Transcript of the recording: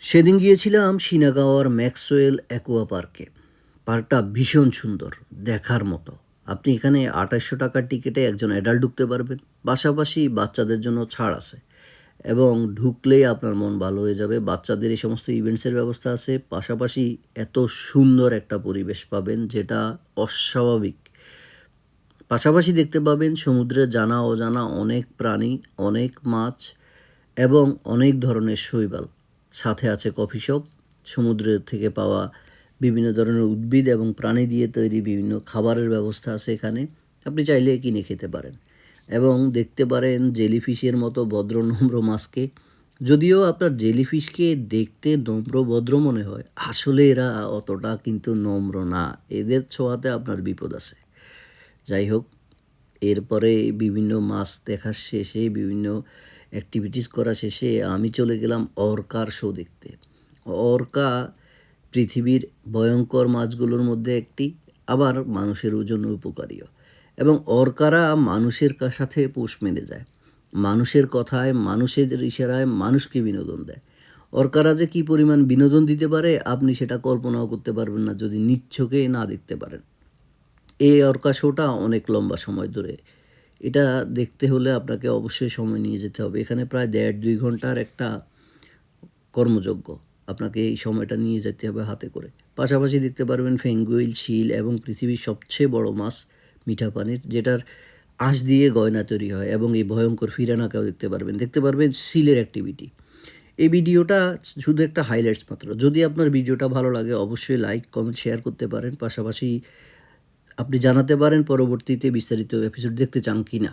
সেদিন গিয়েছিলাম শিনাগাওয়ার Maxwell aqua পার্কে। পার্কটা ভীষণ সুন্দর, দেখার মতো। আপনি এখানে ৳২৮০০ টিকেটে একজন অ্যাডাল্ট ঢুকতে পারবেন। পাশাপাশি বাচ্চাদের জন্য ছাড় আছে এবং ঢুকলেই আপনার মন ভালো হয়ে যাবে। বাচ্চাদের এই সমস্ত ইভেন্টসের ব্যবস্থা আছে। পাশাপাশি এত সুন্দর একটা পরিবেশ পাবেন যেটা অস্বাভাবিক। পাশাপাশি দেখতে পাবেন সমুদ্রের জানা অজানা অনেক প্রাণী, অনেক মাছ এবং অনেক ধরনের শৈবাল। সাথে আছে কফি শপ, সমুদ্রের থেকে পাওয়া বিভিন্ন ধরনের উদ্ভিদ এবং প্রাণী দিয়ে তৈরি বিভিন্ন খাবারের ব্যবস্থা আছে এখানে। আপনি চাইলে কিনে খেতে পারেন এবং দেখতে পারেন জেলিফিশের মতো ভদ্র নম্র মাছকে। যদিও আপনার জেলিফিশকে দেখতে নম্র ভদ্র মনে হয়, আসলে এরা অতটা কিন্তু নম্র না। এদের ছোঁয়াতে আপনার বিপদ আছে। যাই হোক, এরপরে বিভিন্ন মাছ দেখা শেষে, বিভিন্ন অ্যাক্টিভিটিস করা শেষে আমি চলে গেলাম অর্কার শো দেখতে। অর্কা পৃথিবীর ভয়ঙ্কর মাছগুলোর মধ্যে একটি, আবার মানুষের জন্য উপকারীও। এবং অর্কারা মানুষের সাথে পোষ মেনে যায়। মানুষের কথায়, মানুষের ইশারায় মানুষকে বিনোদন দেয়। অর্কারা যে কী পরিমাণ বিনোদন দিতে পারে আপনি সেটা কল্পনাও করতে পারবেন না যদি নিজ চোখে না দেখতে পারেন। এই অর্কা শোটা অনেক লম্বা সময় ধরে। এটা দেখতে হলে আপনাকে অবশ্যই সময় নিয়ে যেতে হবে। এখানে প্রায় ১.৫-২ ঘন্টার একটা কর্মযজ্ঞ। আপনাকে এই সময়টা নিয়ে যেতে হবে হাতে করে। পাশাপাশি দেখতে পারবেন পেঙ্গুইন, সিল এবং পৃথিবীর সবচেয়ে বড় মাছ মিঠা পানির, যেটার আঁশ দিয়ে গয়না তৈরি হয়, এবং এই ভয়ঙ্কর পিরানাকেও দেখতে পারবেন। দেখতে পারবেন সিলের অ্যাক্টিভিটি। এই ভিডিওটা শুধু একটা হাইলাইটস মাত্র। যদি আপনার ভিডিওটা ভালো লাগে অবশ্যই লাইক, কমেন্ট, শেয়ার করতে পারেন। পাশাপাশি আপনি জানাতে পারেন পরবর্তীতে বিস্তারিত এপিসোড দেখতে চান কিনা।